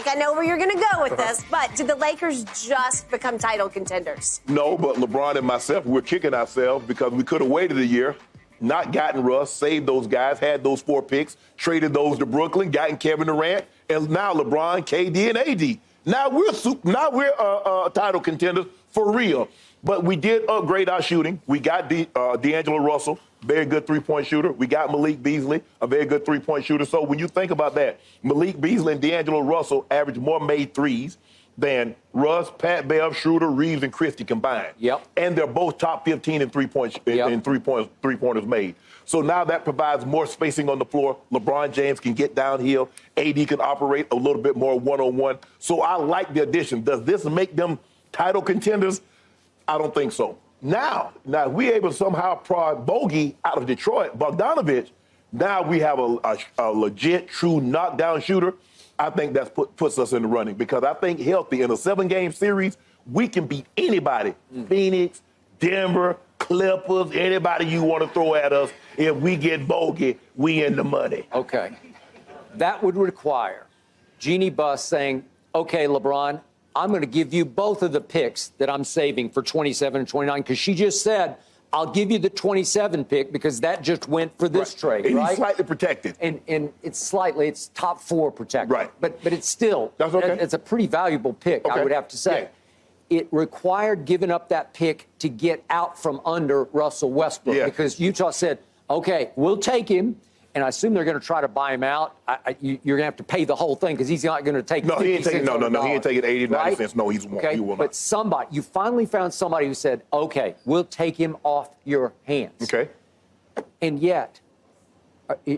think I know where you're going to go with this, but did the Lakers just become title contenders? No, but LeBron and myself, we're kicking ourselves because we could have waited a year, not gotten Russ, saved those guys, had those 4 picks, traded those to Brooklyn, gotten Kevin Durant, and now LeBron, KD, and AD. Now we're title contenders for real. But we did upgrade our shooting. We got D'Angelo Russell, very good three-point shooter. We got Malik Beasley, a very good three-point shooter. So when you think about that, Malik Beasley and D'Angelo Russell average more made threes than Russ, Pat Bev, Schroeder, Reeves, and Christie combined. Yep. And they're both top 15 in three-pointers made. So now that provides more spacing on the floor. LeBron James can get downhill. AD can operate a little bit more one-on-one. So I like the addition. Does this make them title contenders? I don't think so. Now we're able to somehow prod Bogey out of Detroit, Bogdanovich. Now we have a legit, true knockdown shooter. I think that puts us in the running because I think healthy in a 7-game series, we can beat anybody. Phoenix, Denver, Clippers, anybody you want to throw at us. If we get Bogey, we in the money. Okay. That would require Jeannie Buss saying, okay, LeBron, I'm going to give you both of the picks that I'm saving for 27 and 29 because she just said, I'll give you the 27 pick because that just went for this trade, and right? He's slightly protected. And it's top 4 protected. Right. But it's still, that's okay. It's a pretty valuable pick, I would have to say. Yeah. It required giving up that pick to get out from under Russell Westbrook because Utah said, okay, we'll take him. And I assume they're going to try to buy him out. You're going to have to pay the whole thing because he's not going to take. No, he ain't taking. No, he ain't taking 80, 90 cents. No, he will not. But you finally found somebody who said, "Okay, we'll take him off your hands." Okay. And yet,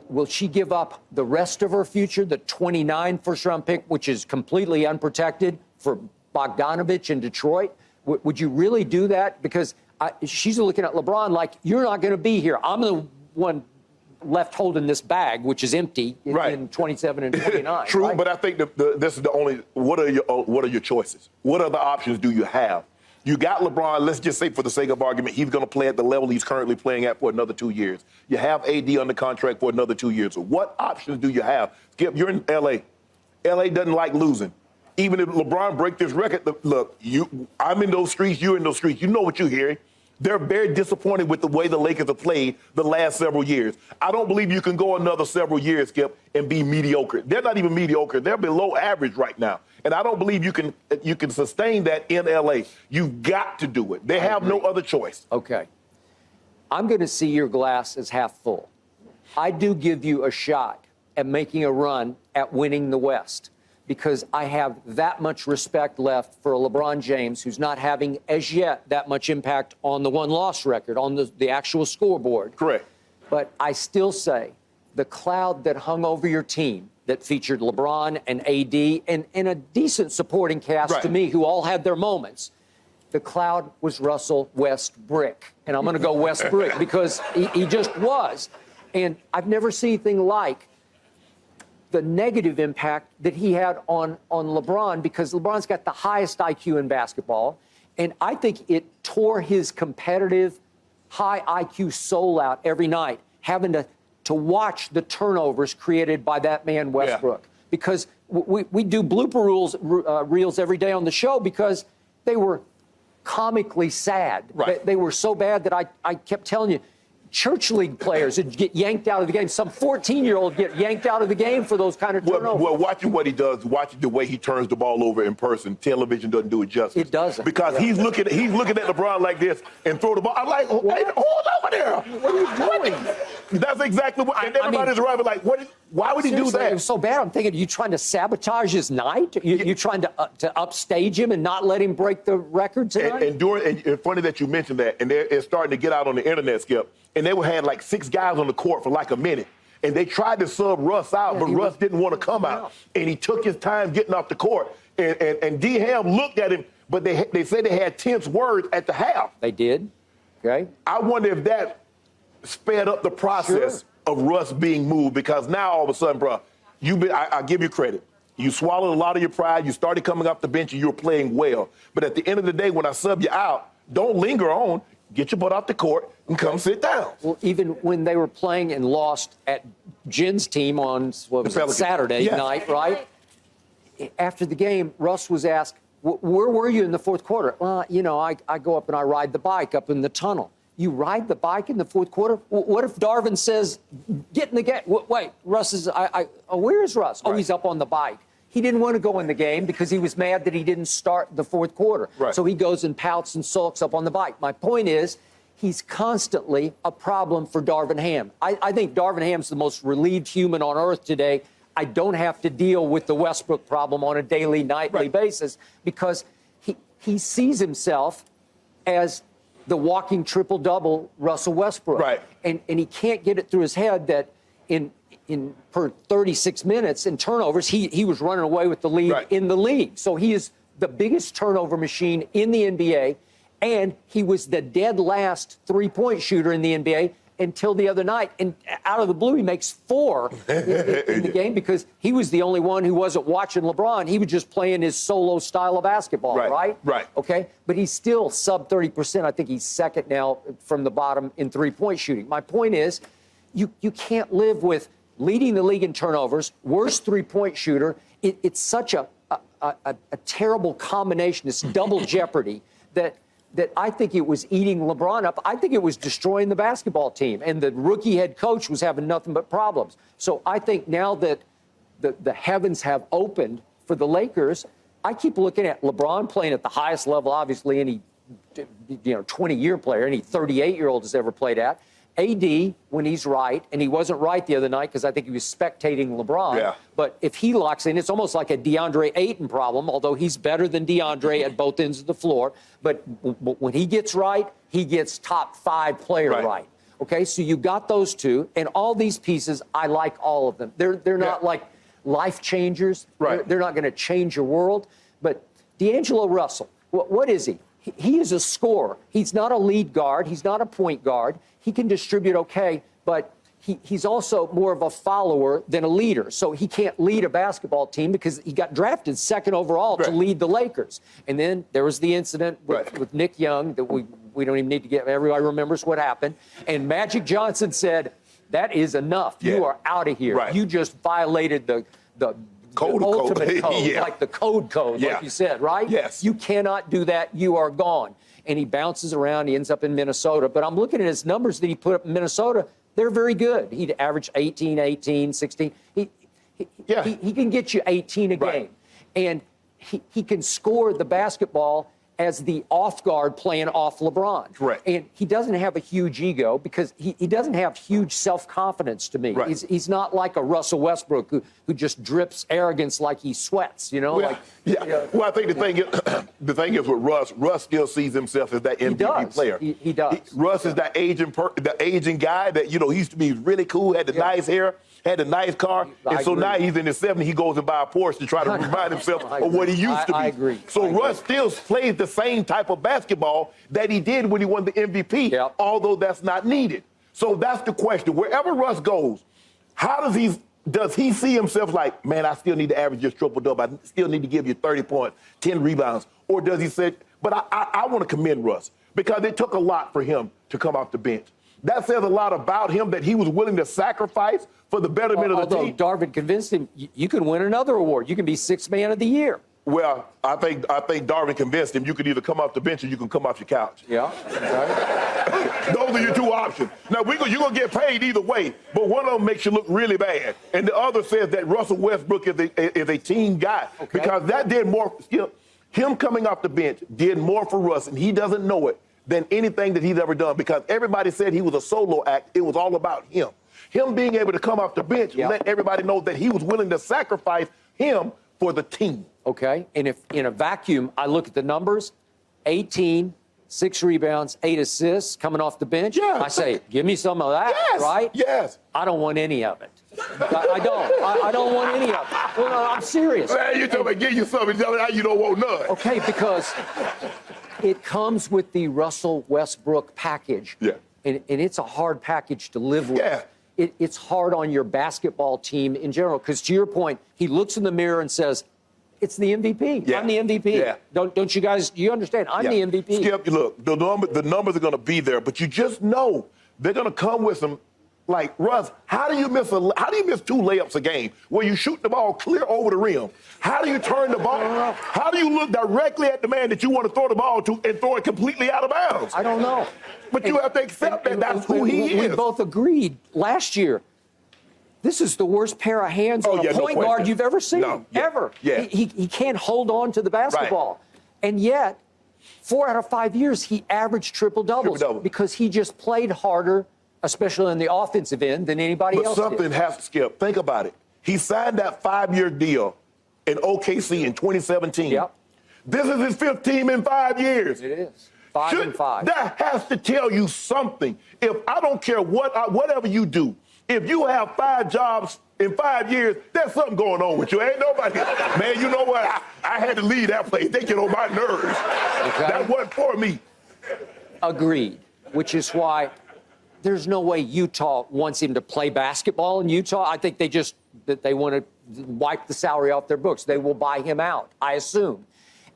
will she give up the rest of her future, the 29 first-round pick, which is completely unprotected, for Bogdanovich in Detroit? Would you really do that? Because she's looking at LeBron like, "You're not going to be here. I'm the one left holding this bag, which is empty in 27 and 29. True, right? but I think this is the only. What are your choices? What other options do you have? You got LeBron. Let's just say, for the sake of argument, he's going to play at the level he's currently playing at for another 2 years. You have AD under contract for another 2 years. So what options do you have? Skip, you're in LA. LA doesn't like losing. Even if LeBron break this record, look, I'm in those streets. You're in those streets. You know what you're hearing. They're very disappointed with the way the Lakers have played the last several years. I don't believe you can go another several years, Skip, and be mediocre. They're not even mediocre. They're below average right now. And I don't believe you can sustain that in L.A. You've got to do it. They have no other choice. Okay. I'm going to see your glass as half full. I do give you a shot at making a run at winning the West, because I have that much respect left for LeBron James, who's not having, as yet, that much impact on the one-loss record, on the actual scoreboard. Correct. But I still say the cloud that hung over your team that featured LeBron and AD and a decent supporting cast to me who all had their moments, the cloud was Russell Westbrook. And I'm going to go Westbrook because he just was. And I've never seen anything like the negative impact that he had on LeBron, because LeBron's got the highest IQ in basketball. And I think it tore his competitive, high IQ soul out every night, having to watch the turnovers created by that man Westbrook. Yeah. Because we do blooper reels every day on the show because they were comically sad. Right. They were so bad that I kept telling you, church league players would get yanked out of the game. Some 14-year-old get yanked out of the game for those kind of turnovers. Well, watching what he does, watching the way he turns the ball over in person, television doesn't do it justice. It doesn't. Because he's looking at LeBron like this and throw the ball. I'm like, hey, hold over there. What are you doing? That's exactly what. And everybody's arriving like, why would he do that? It was so bad. I'm thinking, are you trying to sabotage his night? You trying to upstage him and not let him break the record tonight? And funny that you mentioned that. And it's starting to get out on the internet, Skip. And they had like 6 guys on the court for like a minute. And they tried to sub Russ out, but Russ didn't want to come out. And he took his time getting off the court. And D. Ham looked at him, but they said they had tense words at the half. They did? Okay. I wonder if that sped up the process of Russ being moved, because now all of a sudden, bro, I give you credit. You swallowed a lot of your pride. You started coming off the bench and you were playing well. But at the end of the day, when I sub you out, don't linger on. Get your butt off the court and come sit down. Well, even when they were playing and lost at Jen's team on Saturday night, right? after the game, Russ was asked, where were you in the fourth quarter? Well, I go up and I ride the bike up in the tunnel. You ride the bike in the fourth quarter? What if Darvin says, get in the game? Wait, Russ is, where is Russ? Right. Oh, he's up on the bike. He didn't want to go in the game because he was mad that he didn't start the fourth quarter. Right. So he goes and pouts and sulks up on the bike. My point is, he's constantly a problem for Darvin Ham. I think Darvin Ham's the most relieved human on earth today. I don't have to deal with the Westbrook problem on a daily, nightly basis because he sees himself as the walking triple-double Russell Westbrook. Right. And he can't get it through his head that per 36 minutes in turnovers, he was running away with the lead in the league. So he is the biggest turnover machine in the NBA, and he was the dead last three-point shooter in the NBA until the other night. And out of the blue, he makes 4 in the game because he was the only one who wasn't watching LeBron. He was just playing his solo style of basketball, right? Right. Okay? But he's still sub 30%. I think he's second now from the bottom in three-point shooting. My point is, you can't live with leading the league in turnovers, worst three-point shooter. It's such a terrible combination, this double jeopardy that I think it was eating LeBron up. I think it was destroying the basketball team, and the rookie head coach was having nothing but problems. So I think now that the heavens have opened for the Lakers, I keep looking at LeBron playing at the highest level, obviously, any 20-year player, any 38-year-old has ever played at. AD, when he's right, and he wasn't right the other night because I think he was spectating LeBron. Yeah. But if he locks in, it's almost like a DeAndre Ayton problem, although he's better than DeAndre at both ends of the floor. But when he gets right, he gets top 5 player right. Okay, so you got those two, and all these pieces, I like all of them. They're not like life changers. Right. They're not going to change your world. But D'Angelo Russell, what is he? He is a scorer. He's not a lead guard. He's not a point guard. He can distribute okay, but he's also more of a follower than a leader. So he can't lead a basketball team because he got drafted second overall to lead the Lakers. And then there was the incident with Nick Young that we don't even need to get. Everybody remembers what happened. And Magic Johnson said, that is enough. You are out of here. You just violated the ultimate code, like the code, like you said, right? Yes. You cannot do that. You are gone. And he bounces around. He ends up in Minnesota. But I'm looking at his numbers that he put up in Minnesota. They're very good. He'd average 18, 16. He can get you 18 a game. And he can score the basketball as the off guard playing off LeBron. Right. And he doesn't have a huge ego because he doesn't have huge self-confidence to me. Right. He's not like a Russell Westbrook who just drips arrogance like he sweats, Well, Well, I think the thing is with Russ still sees himself as that MVP player. He does. Russ is that aging guy that, he used to be really cool, had the nice hair, had a nice car, and so now he's in his 70s, he goes and buys a Porsche to try to remind himself of what he used to be. I agree. So Russ still plays the same type of basketball that he did when he won the MVP, although that's not needed. So that's the question. Wherever Russ goes, does he see himself like, man, I still need to average just triple-double, I still need to give you 30 points, 10 rebounds, or does he say, but I want to commend Russ because it took a lot for him to come off the bench. That says a lot about him that he was willing to sacrifice for the betterment of the team. Although Darvin convinced him, you can win another award. You can be sixth man of the year. Well, I think Darvin convinced him you could either come off the bench or you can come off your couch. Yeah. Okay. Those are your two options. Now, you're going to get paid either way, but one of them makes you look really bad. And the other says that Russell Westbrook is a team guy because that did more. Him coming off the bench did more for Russ, and he doesn't know it, than anything that he's ever done because everybody said he was a solo act. It was all about him. Him being able to come off the bench let everybody know that he was willing to sacrifice him for the team. Okay, and if in a vacuum, I look at the numbers, 18, 6 rebounds, 8 assists coming off the bench, I say, give me some of that, right? Yes. I don't want any of it. I don't. I don't want any of it. Well, no, I'm serious. Man, you tell me, give you something, now you don't want none. Okay, because it comes with the Russell Westbrook package. Yeah. And it's a hard package to live with. Yeah. It's hard on your basketball team in general, because to your point, he looks in the mirror and says, it's the MVP. Yeah. I'm the MVP. Yeah. Don't you guys, you understand? I'm the MVP. Skip, look, the numbers are going to be there, but you just know they're going to come with some Like, Russ, how do you miss 2 layups a game where you shoot the ball clear over the rim? How do you turn the ball? How do you look directly at the man that you want to throw the ball to and throw it completely out of bounds? I don't know. But you have to accept that that's who he is. We both agreed last year. This is the worst pair of hands on a point guard you've ever seen, ever. Yeah. He can't hold on to the basketball. Right. And yet, 4 out of 5 years, he averaged triple-doubles because he just played harder, especially on the offensive end, than anybody else did. But something has to, Skip. Think about it. He signed that 5-year deal in OKC in 2017. Yep. This is his 5th team in 5 years. It is. 5 and 5. That has to tell you something. If I don't care whatever you do, if you have 5 jobs in 5 years, there's something going on with you. Ain't nobody, man, you know what? I had to leave that place. They get on my nerves. Okay. That wasn't for me. Agreed, which is why there's no way Utah wants him to play basketball in Utah. I think they want to wipe the salary off their books. They will buy him out, I assume.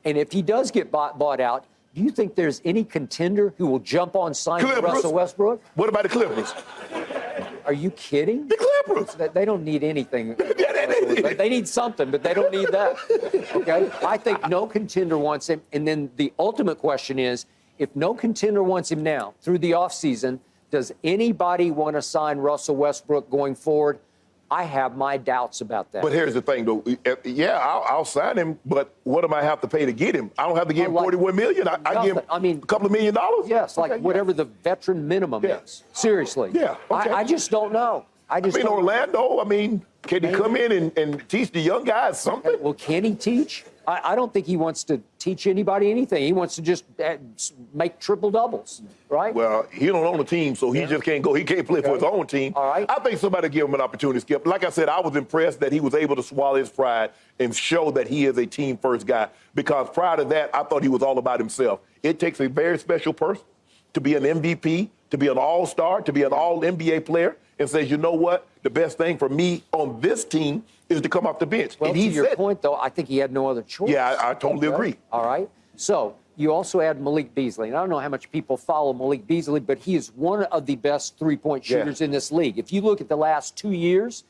And if he does get bought out, do you think there's any contender who will jump on signing Russell Westbrook? What about the Clippers? Are you kidding? The Clippers. They don't need anything. They need something, but they don't need that. Okay? I think no contender wants him. And then the ultimate question is, if no contender wants him now, through the offseason, does anybody want to sign Russell Westbrook going forward? I have my doubts about that. But here's the thing, though. Yeah, I'll sign him, but what am I have to pay to get him? I don't have to give him $41 million. I give him a couple of $1 million? Yes, like whatever the veteran minimum is. Seriously. Yeah, okay. I just don't know. Orlando, can he come in and teach the young guys something? Well, can he teach? I don't think he wants to teach anybody anything. He wants to just make triple-doubles, right? Well, he don't own a team, so he just can't go. He can't play for his own team. All right. I think somebody give him an opportunity, Skip. Like I said, I was impressed that he was able to swallow his pride and show that he is a team-first guy, because prior to that, I thought he was all about himself. It takes a very special person to be an MVP, to be an all-star, to be an all-NBA player, and says, you know what, the best thing for me on this team is to come off the bench. Well, and to your point, though, I think he had no other choice. Yeah, I totally agree. All right. So you also add Malik Beasley. And I don't know how much people follow Malik Beasley, but he is one of the best three-point shooters in this league. If you look at the last 2 years,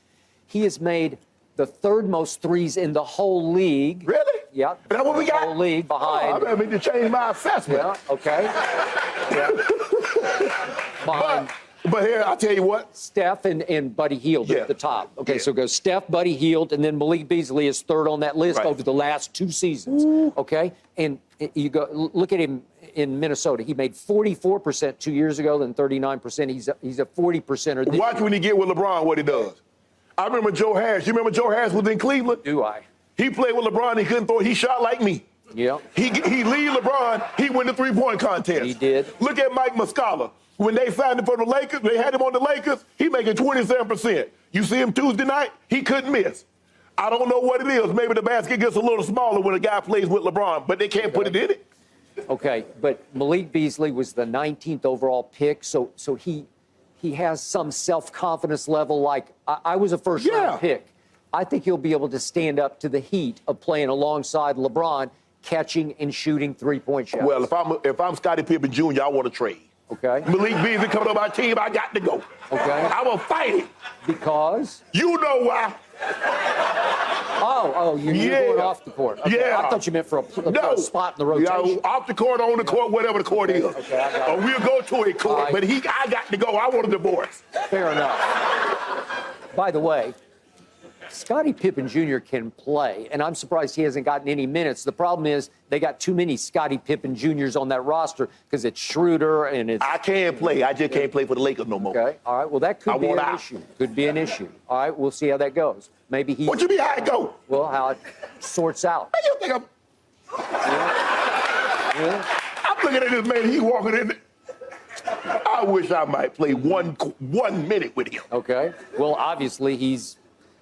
he has made the 3rd most threes in the whole league. Really? Yeah. That's what we got? The whole league behind. I mean, to change my assessment. Yeah, okay. Yeah. Behind. But here, I'll tell you what. Steph and Buddy Hield at the top. Okay, so it goes Steph, Buddy Hield, and then Malik Beasley is 3rd on that list over the last 2 seasons. Ooh. Okay? And you go look at him in Minnesota. He made 44% 2 years ago, then 39%. He's a 40%er. Watch when he get with LeBron what he does. I remember Joe Harris. You remember Joe Harris was in Cleveland? Do I? He played with LeBron. He couldn't throw. He shot like me. Yeah. He lead LeBron. He win the three-point contest. He did. Look at Mike Muscala. When they signed him for the Lakers, they had him on the Lakers. He making 27%. You see him Tuesday night? He couldn't miss. I don't know what it is. Maybe the basket gets a little smaller when a guy plays with LeBron, but they can't put it in it. Okay, but Malik Beasley was the 19th overall pick, so he has some self-confidence level. Like I was a first-round pick. I think he'll be able to stand up to the heat of playing alongside LeBron, catching and shooting three-point shots. Well, if I'm Scottie Pippen Jr., I want to trade. Okay. Malik Beasley coming on my team, I got to go. Okay. I will fight it. Because? You know why. You're going off the court. Okay. Yeah. I thought you meant for a spot in the rotation. Yeah, off the court, on the court, whatever the court is. Okay, I got it. We'll go to a court, but I got to go. I want a divorce. Fair enough. By the way, Scottie Pippen Jr. can play, and I'm surprised he hasn't gotten any minutes. The problem is they got too many Scottie Pippen Jr.'s on that roster because it's Schroeder and it's... I can't play. I just can't play for the Lakers no more. Okay, all right. Well, that could be an issue. Could be an issue. All right, we'll see how that goes. Maybe he... What you mean how it go? Well, how it sorts out. What you think I'm looking at this man, he walking in. I wish I might play one minute with him. Okay. Well, obviously he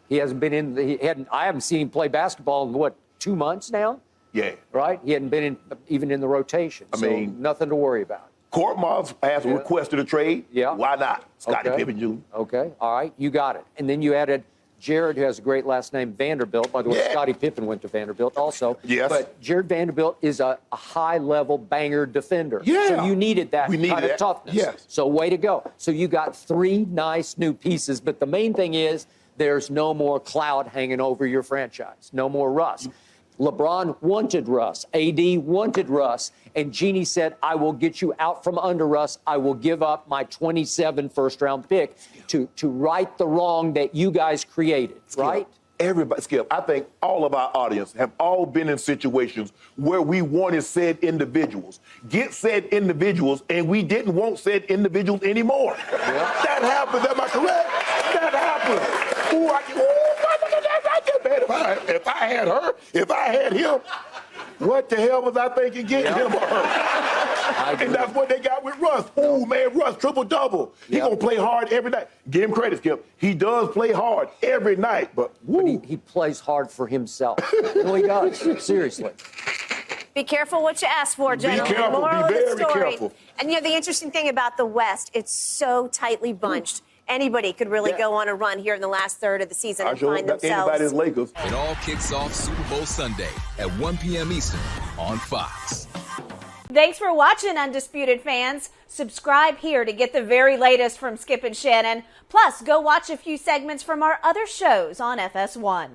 hasn't been in. I haven't seen him play basketball in what, 2 months now? Yeah. Right. He hadn't been even in the rotation. I mean, nothing to worry about. Court Moss has requested a trade. Yeah. Why not? Scottie Pippen Jr. Okay. All right. You got it. And then you added Jared, who has a great last name, Vanderbilt. By the way, Yeah. Scottie Pippen went to Vanderbilt also. Yes. But Jared Vanderbilt is a high-level banger defender. Yeah. So you needed that We needed kind of that. toughness. Yes. So way to go. So you got 3 nice new pieces. But the main thing is there's no more cloud hanging over your franchise. No more Russ. LeBron wanted Russ. AD wanted Russ. And Jeannie said, I will get you out from under Russ. I will give up my 27 first-round pick to right the wrong that you guys created, right? Everybody, Skip, I think all of our audience have all been in situations where we wanted said individuals. Get said individuals, and we didn't want said individuals anymore. Yeah. That happened. Am I correct? That happened. Ooh, if I had her, if I had him, what the hell was I thinking getting him or her? And that's what they got with Russ. Oh, man, Russ, triple-double. He going to play hard every night. Give him credit, Skip. He does play hard every night, but he plays hard for himself. No, he does. Seriously. Be careful what you ask for, gentlemen. Be careful. Moral Be of the very story. careful. And you know, the interesting thing about the West, it's so tightly bunched. Anybody could really go on a run here in the last third of the season and find themselves. Anybody's Lakers. It all kicks off Super Bowl Sunday at 1 p.m. Eastern on Fox. Thanks for watching, Undisputed fans. Subscribe here to get the very latest from Skip and Shannon. Plus, go watch a few segments from our other shows on FS1.